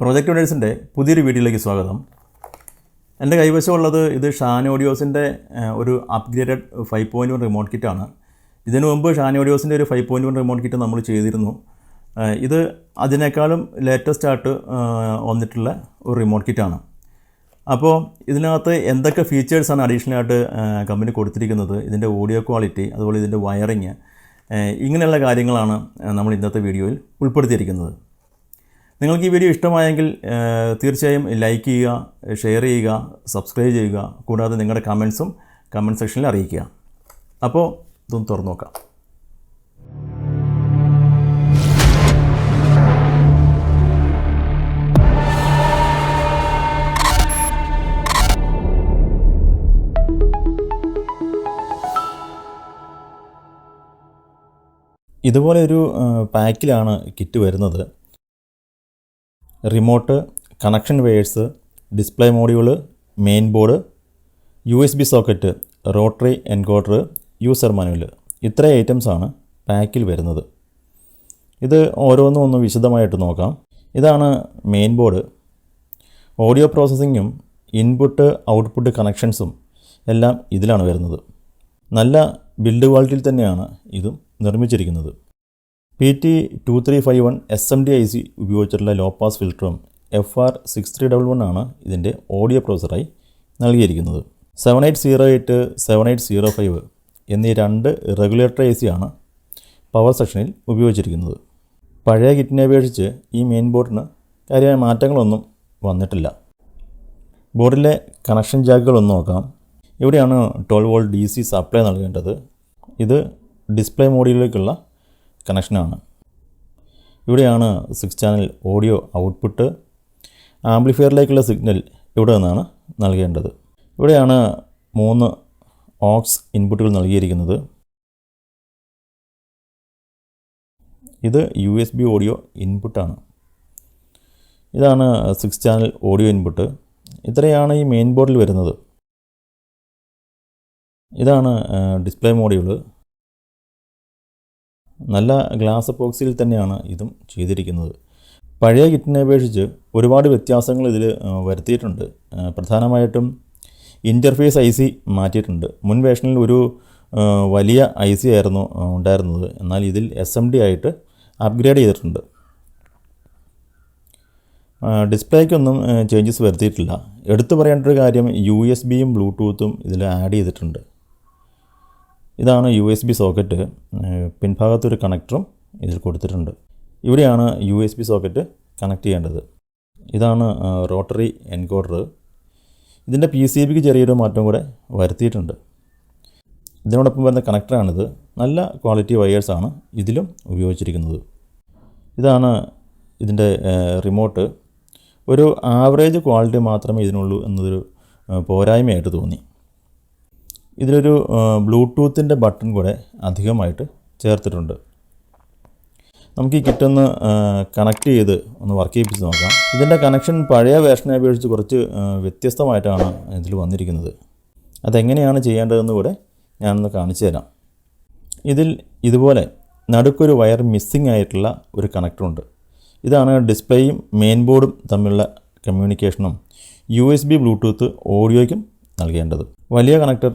Project ഓണേഴ്സിൻ്റെ പുതിയൊരു വീഡിയോയിലേക്ക് സ്വാഗതം. എൻ്റെ കൈവശമുള്ളത് ഇത് ഷാൻ ഓഡിയോസിൻ്റെ ഒരു അപ്ഗ്രേഡഡ് 5.1 റിമോട്ട് കിറ്റാണ്. ഇതിനു മുമ്പ് ഷാൻ ഓഡിയോസിൻ്റെ ഒരു 5.1 റിമോട്ട് കിറ്റ് നമ്മൾ ചെയ്തിരുന്നു. ഇത് അതിനേക്കാളും ലേറ്റസ്റ്റ് ആയിട്ട് വന്നിട്ടുള്ള ഒരു റിമോട്ട് കിറ്റാണ്. അപ്പോൾ ഇതിനകത്ത് എന്തൊക്കെ ഫീച്ചേഴ്സാണ് അഡീഷണലായിട്ട് കമ്പനി കൊടുത്തിരിക്കുന്നത്, ഇതിൻ്റെ ഓഡിയോ ക്വാളിറ്റി, അതുപോലെ ഇതിൻ്റെ വയറിങ്, ഇങ്ങനെയുള്ള കാര്യങ്ങളാണ് നമ്മൾ ഇന്നത്തെ വീഡിയോയിൽ ഉൾപ്പെടുത്തിയിരിക്കുന്നത്. നിങ്ങൾക്ക് ഈ വീഡിയോ ഇഷ്ടമായെങ്കിൽ തീർച്ചയായും ലൈക്ക് ചെയ്യുക, ഷെയർ ചെയ്യുക, സബ്സ്ക്രൈബ് ചെയ്യുക. കൂടാതെ നിങ്ങളുടെ കമൻസും കമൻറ്റ് സെക്ഷനിൽ അറിയിക്കുക. അപ്പോൾ ഇതൊന്ന് തുറന്നു നോക്കാം. ഇതുപോലെ ഒരു പാക്കിലാണ് കിറ്റ് വരുന്നത്. Remote, connection wires, display module, main board, USB socket, rotary encoder, user manual, ഇത്രയും ഐറ്റംസാണ് പാക്കിൽ വരുന്നത്. ഇത് ഓരോന്നും ഒന്ന് വിശദമായിട്ട് നോക്കാം. ഇതാണ് മെയിൻ ബോർഡ്. ഓഡിയോ പ്രോസസ്സിങ്ങും ഇൻപുട്ട് ഔട്ട്പുട്ട് കണക്ഷൻസും എല്ലാം ഇതിലാണ് വരുന്നത്. നല്ല ബിൽഡ് ക്വാളിറ്റിയിൽ തന്നെയാണ് ഇതും നിർമ്മിച്ചിരിക്കുന്നത്. PT2351 SMD IC ഉപയോഗിച്ചിട്ടുള്ള ലോ പാസ് ഫിൽറ്ററും FR6311 ആണ് ഇതിൻ്റെ ഓഡിയോ പ്രോസറായി നൽകിയിരിക്കുന്നത്. 7808, 7805 എന്നീ രണ്ട് റെഗുലേറ്റർ IC ആണ് പവർ സെക്ഷനിൽ ഉപയോഗിച്ചിരിക്കുന്നത്. പഴയ കിറ്റിനെ അപേക്ഷിച്ച് ഈ മെയിൻ ബോർഡിന് കാര്യമായ മാറ്റങ്ങളൊന്നും വന്നിട്ടില്ല. ബോർഡിലെ കണക്ഷൻ ജാക്കുകളൊന്ന് നോക്കാം. ഇവിടെയാണ് 12 വോൾട്ട് DC സപ്ലൈ നൽകേണ്ടത്. ഇത് ഡിസ്പ്ലേ മോഡിലേക്കുള്ള കണക്ഷനാണ്. ഇവിടെയാണ് 6 ചാനൽ ഓഡിയോ ഔട്ട്പുട്ട്. ആംപ്ലിഫയറിലേക്കുള്ള സിഗ്നൽ ഇവിടെ നിന്നാണ് നൽകേണ്ടത്. ഇവിടെയാണ് 3 ഓക്സ് ഇൻപുട്ടുകൾ നൽകിയിരിക്കുന്നത്. ഇത് USB ഓഡിയോ ഇൻപുട്ടാണ്. ഇതാണ് 6 ചാനൽ ഓഡിയോ ഇൻപുട്ട്. ഇത്രയാണ് ഈ മെയിൻ ബോർഡിൽ വരുന്നത്. ഇതാണ് ഡിസ്പ്ലേ മോഡ്യൂള്. നല്ല ഗ്ലാസ് എപ്പോക്സിയിൽ തന്നെയാണ് ഇതും ചെയ്തിരിക്കുന്നത്. പഴയ കിറ്റിനെ അപേക്ഷിച്ച് ഒരുപാട് വ്യത്യാസങ്ങൾ ഇതിൽ വരുത്തിയിട്ടുണ്ട്. പ്രധാനമായിട്ടും ഇൻ്റർഫേസ് IC മാറ്റിയിട്ടുണ്ട്. മുൻ വേഷനിൽ ഒരു വലിയ IC ആയിരുന്നു ഉണ്ടായിരുന്നത്. എന്നാൽ ഇതിൽ SMD ആയിട്ട് അപ്ഗ്രേഡ് ചെയ്തിട്ടുണ്ട്. ഡിസ്പ്ലേക്കൊന്നും ചേഞ്ചസ് വരുത്തിയിട്ടില്ല. എടുത്തു പറയേണ്ട ഒരു കാര്യം USBയും ബ്ലൂടൂത്തും ഇതിൽ ആഡ് ചെയ്തിട്ടുണ്ട്. ഇതാണ് USB സോക്കറ്റ്. പിൻഭാഗത്തൊരു കണക്ടറും ഇതിൽ കൊടുത്തിട്ടുണ്ട്. ഇവിടെയാണ് USB സോക്കറ്റ് കണക്ട് ചെയ്യേണ്ടത്. ഇതാണ് റോട്ടറി എൻകോഡർ. ഇതിൻ്റെ PCBക്ക് ചെറിയൊരു മാറ്റം കൂടെ വരുത്തിയിട്ടുണ്ട്. ഇതിനോടൊപ്പം വരുന്ന കണക്ടറാണിത്. നല്ല ക്വാളിറ്റി വയേഴ്സാണ് ഇതിലും ഉപയോഗിച്ചിരിക്കുന്നത്. ഇതാണ് ഇതിൻ്റെ റിമോട്ട്. ഒരു ആവറേജ് ക്വാളിറ്റി മാത്രമേ ഇതിനുള്ളൂ എന്നതൊരു പോരായ്മയായിട്ട് തോന്നി. ഇതിലൊരു ബ്ലൂടൂത്തിൻ്റെ ബട്ടൺ കൂടെ അധികമായിട്ട് ചേർത്തിട്ടുണ്ട്. നമുക്ക് ഈ കിറ്റൊന്ന് കണക്ട് ചെയ്ത് ഒന്ന് വർക്ക് ചെയ്യിപ്പിച്ച് നോക്കാം. ഇതിൻ്റെ കണക്ഷൻ പഴയ വേർഷനെ അപേക്ഷിച്ച് കുറച്ച് വ്യത്യസ്തമായിട്ടാണ് ഇതിൽ വന്നിരിക്കുന്നത്. അതെങ്ങനെയാണ് ചെയ്യേണ്ടതെന്ന് കൂടെ ഞാനൊന്ന് കാണിച്ചു തരാം. ഇതിൽ ഇതുപോലെ നടുക്കൊരു വയർ മിസ്സിംഗ് ആയിട്ടുള്ള ഒരു കണക്ടറുണ്ട്. ഇതാണ് ഡിസ്പ്ലേയും മെയിൻ ബോർഡും തമ്മിലുള്ള കമ്മ്യൂണിക്കേഷനും USB ബ്ലൂടൂത്ത് ഓഡിയോയ്ക്കും നൽകേണ്ടത്. വലിയ കണക്ടർ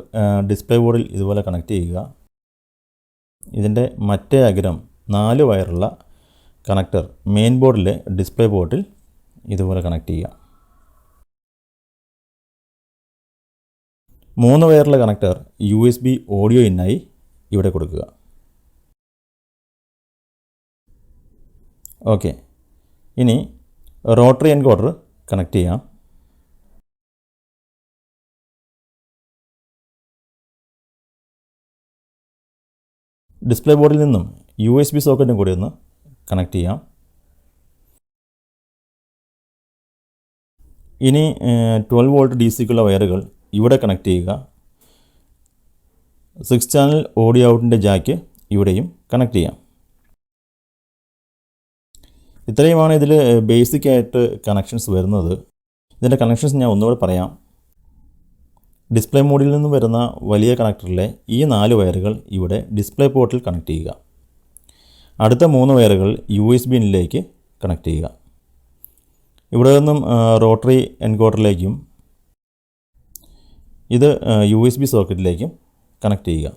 ഡിസ്പ്ലേ ബോർഡിൽ ഇതുപോലെ കണക്ട് ചെയ്യുക. ഇതിൻ്റെ മറ്റേ അഗ്രം 4 വയറുള്ള കണക്ടർ മെയിൻ ബോർഡിലെ ഡിസ്പ്ലേ ബോർഡിൽ ഇതുപോലെ കണക്ട് ചെയ്യുക. 3 വയറുള്ള കണക്ടർ USB ഓഡിയോ ഇന്നായി ഇവിടെ കൊടുക്കുക. ഓക്കെ, ഇനി റോട്ടറി എൻകോഡർ കണക്ട് ചെയ്യാം. ഡിസ്പ്ലേ ബോർഡിൽ നിന്നും USB സോക്കറ്റും കൂടി ഒന്ന് കണക്ട് ചെയ്യാം. ഇനി 12 വോൾട്ട് DCക്കുള്ള വയറുകൾ ഇവിടെ കണക്ട് ചെയ്യുക. 6 ചാനൽ ഓഡിയോ ഔട്ടിൻ്റെ ജാക്ക് ഇവിടെയും കണക്ട് ചെയ്യാം. ഇത്രയുമാണ് ഇതിൽ ബേസിക് ആയിട്ട് കണക്ഷൻസ് വരുന്നത്. ഇതിൻ്റെ കണക്ഷൻസ് ഞാൻ ഒന്നുകൂടെ പറയാം. ഡിസ്പ്ലേ മോഡിൽ നിന്ന് വരുന്ന വലിയ കണക്ടറിലെ ഈ 4 വയറുകൾ ഇവിടെ ഡിസ്പ്ലേ പോർട്ടിൽ കണക്ട് ചെയ്യുക. അടുത്ത 3 വയറുകൾ USB ഇനിലേക്ക് കണക്ട് ചെയ്യുക. ഇവിടെ നിന്നും റോട്ടറി എൻകോഡറിലേക്കും ഇത് USB സോക്കറ്റിലേക്കും കണക്ട് ചെയ്യുക.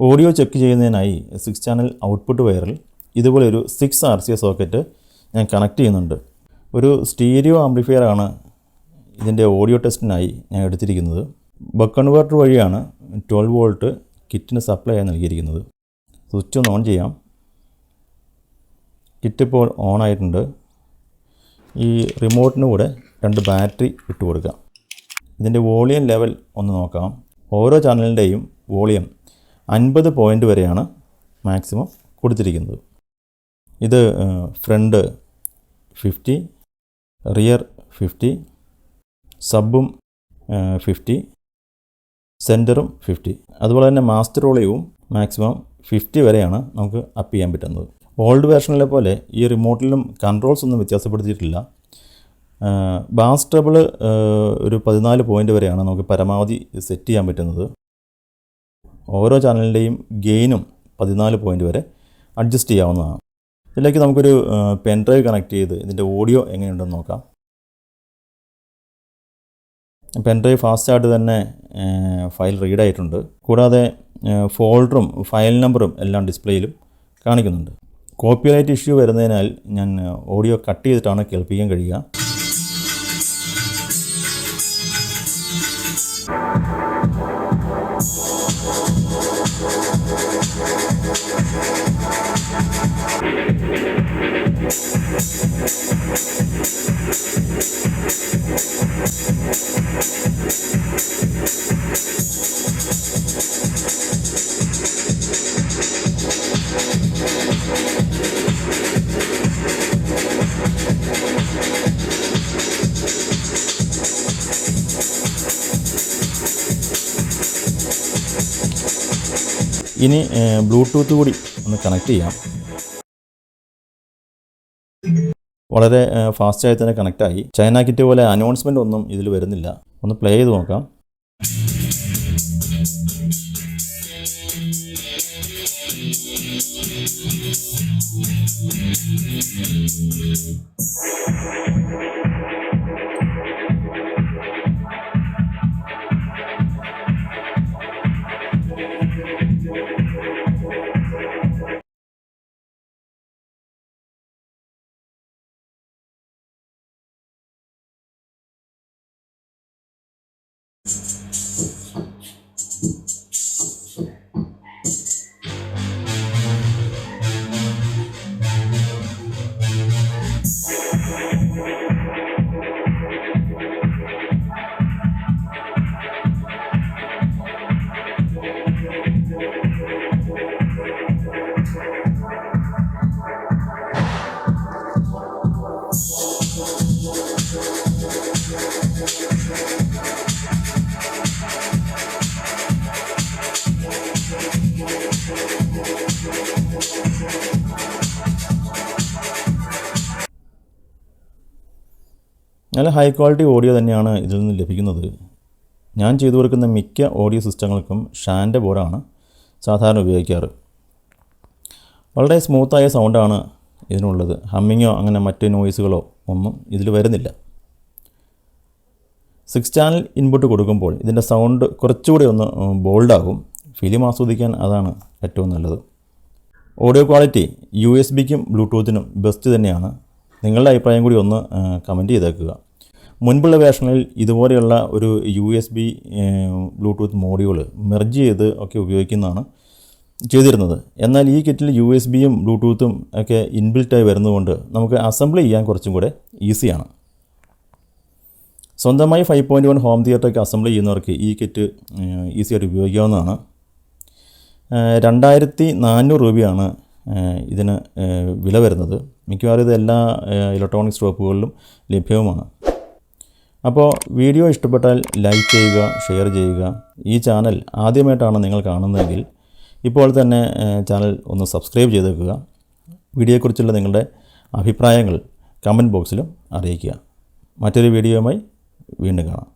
ഓഡിയോ ചെക്ക് ചെയ്യുന്നതിനായി 6 ചാനൽ ഔട്ട്പുട്ട് വയറിൽ ഇതുപോലെ ഒരു 6 RCA സോക്കറ്റ് ഞാൻ കണക്ട് ചെയ്യുന്നുണ്ട്. ഒരു സ്റ്റീരിയോ ആംപ്ലിഫയർ ആണ് ഇതിൻ്റെ ഓഡിയോ ടെസ്റ്റിനായി ഞാൻ എടുത്തിരിക്കുന്നത്. ബക്ക് കൺവേർട്ടർ വഴിയാണ് 12 വോൾട്ട് കിറ്റിന് സപ്ലൈ ആയി നൽകിയിരിക്കുന്നത്. സ്വിച്ച് ഒന്ന് ഓൺ ചെയ്യാം. കിറ്റ് ഇപ്പോൾ ഓൺ ആയിട്ടുണ്ട്. ഈ റിമോട്ടിന് കൂടെ 2 ബാറ്ററി ഇട്ട് കൊടുക്കാം. ഇതിൻ്റെ വോളിയം ലെവൽ ഒന്ന് നോക്കാം. ഓരോ ചാനലിൻ്റെയും വോളിയം 50 പോയിൻ്റ് വരെയാണ് മാക്സിമം കൊടുത്തിരിക്കുന്നത്. ഇത് ഫ്രണ്ട് 50, റിയർ 50, സബും 50, സെൻറ്ററും 50. അതുപോലെ തന്നെ മാസ്റ്റർ വോളിയവും മാക്സിമം 50 വരെയാണ് നമുക്ക് അപ്പ് ചെയ്യാൻ പറ്റുന്നത്. ഓൾഡ് വേർഷനിലെ പോലെ ഈ റിമോട്ടിലും കൺട്രോൾസ് ഒന്നും വ്യത്യാസപ്പെടുത്തിയിട്ടില്ല. ബാസ് ട്രബിൾ ഒരു 14 പോയിൻ്റ് വരെയാണ് നമുക്ക് പരമാവധി സെറ്റ് ചെയ്യാൻ പറ്റുന്നത്. ഓരോ ചാനലിൻ്റെയും ഗെയിനും 14 പോയിൻ്റ് വരെ അഡ്ജസ്റ്റ് ചെയ്യാവുന്നതാണ്. ഇതിലേക്ക് നമുക്കൊരു പെൻ ഡ്രൈവ് കണക്ട് ചെയ്ത് ഇതിൻ്റെ ഓഡിയോ എങ്ങനെയുണ്ടെന്ന് നോക്കാം. പെൻ ഡ്രൈവ് ഫാസ്റ്റായിട്ട് തന്നെ ഫയൽ റീഡ് ആയിട്ടുണ്ട്. കൂടാതെ ഫോൾഡറും ഫയൽ നമ്പറും എല്ലാം ഡിസ്പ്ലേയിലും കാണിക്കുന്നുണ്ട്. കോപ്പിറൈറ്റ് ഇഷ്യൂ വരുന്നതിനാൽ ഞാൻ ഓഡിയോ കട്ട് ചെയ്തിട്ടാണ് കേൾപ്പിക്കാൻ കഴിയുക. ഇനി ബ്ലൂടൂത്ത് കൂടി ഒന്ന് കണക്ട് ചെയ്യാം. വളരെ ഫാസ്റ്റായി തന്നെ കണക്റ്റായി. ചൈന കിറ്റ് പോലെ അനൗൺസ്മെൻ്റ് ഒന്നും ഇതിൽ വരുന്നില്ല. ഒന്ന് പ്ലേ ചെയ്ത് നോക്കാം. നല്ല ഹൈ ക്വാളിറ്റി ഓഡിയോ തന്നെയാണ് ഇതിൽ നിന്ന് ലഭിക്കുന്നത്. ഞാൻ ചെയ്തു കൊടുക്കുന്ന മിക്ക ഓഡിയോ സിസ്റ്റങ്ങൾക്കും ഷാൻ്റെ ബോർഡാണ് സാധാരണ ഉപയോഗിക്കാറ്. വളരെ സ്മൂത്തായ സൗണ്ടാണ് ഇതിനുള്ളത്. ഹമ്മിങ്ങോ അങ്ങനെ മറ്റ് നോയ്സുകളോ ഒന്നും ഇതിൽ വരുന്നില്ല. 6 ചാനൽ ഇൻപുട്ട് കൊടുക്കുമ്പോൾ ഇതിൻ്റെ സൗണ്ട് കുറച്ചുകൂടി ഒന്ന് ബോൾഡാകും. ഫിലിം ആസ്വദിക്കാൻ അതാണ് ഏറ്റവും നല്ലത്. ഓഡിയോ ക്വാളിറ്റി USB-ക്കും ബ്ലൂടൂത്തിനും ബെസ്റ്റ് തന്നെയാണ്. നിങ്ങളുടെ അഭിപ്രായം കൂടി ഒന്ന് കമൻറ്റ് ചെയ്തേക്കുക. മുൻപുള്ള വേർഷനിൽ ഇതുപോലെയുള്ള ഒരു USB ബ്ലൂടൂത്ത് മോഡ്യൂൾ മെർജ് ചെയ്ത് ഒക്കെ ഉപയോഗിക്കുന്നതാണ് ചെയ്തിരുന്നത്. എന്നാൽ ഈ കിറ്റിൽ USB-യും ബ്ലൂടൂത്തും ഒക്കെ ഇൻബിൽറ്റായി വരുന്നതുകൊണ്ട് നമുക്ക് അസംബിൾ ചെയ്യാൻ കുറച്ചും കൂടെ ഈസിയാണ്. സ്വന്തമായി 5.1 ഹോം തിയേറ്ററൊക്കെ അസംബിൾ ചെയ്യുന്നവർക്ക് ഈ കിറ്റ് ഈസിയായിട്ട് ഉപയോഗിക്കാവുന്നതാണ്. 2400 രൂപയാണ് ഇതിന് വില വരുന്നത്. മിക്കവാറും ഇത് എല്ലാ ഇലക്ട്രോണിക്സ് ഷോപ്പുകളിലും ലഭ്യവുമാണ്. അപ്പോൾ വീഡിയോ ഇഷ്ടപ്പെട്ടാൽ ലൈക്ക് ചെയ്യുക, ഷെയർ ചെയ്യുക. ഈ ചാനൽ ആദ്യമായിട്ടാണ് നിങ്ങൾ കാണുന്നതെങ്കിൽ ഇപ്പോൾ തന്നെ ചാനൽ ഒന്ന് സബ്സ്ക്രൈബ് ചെയ്തേക്കുക. വീഡിയോയെക്കുറിച്ചുള്ള നിങ്ങളുടെ അഭിപ്രായങ്ങൾ കമൻറ്റ് ബോക്സിലും അറിയിക്കുക. മറ്റൊരു വീഡിയോയുമായി വീണ്ടും കാണാം.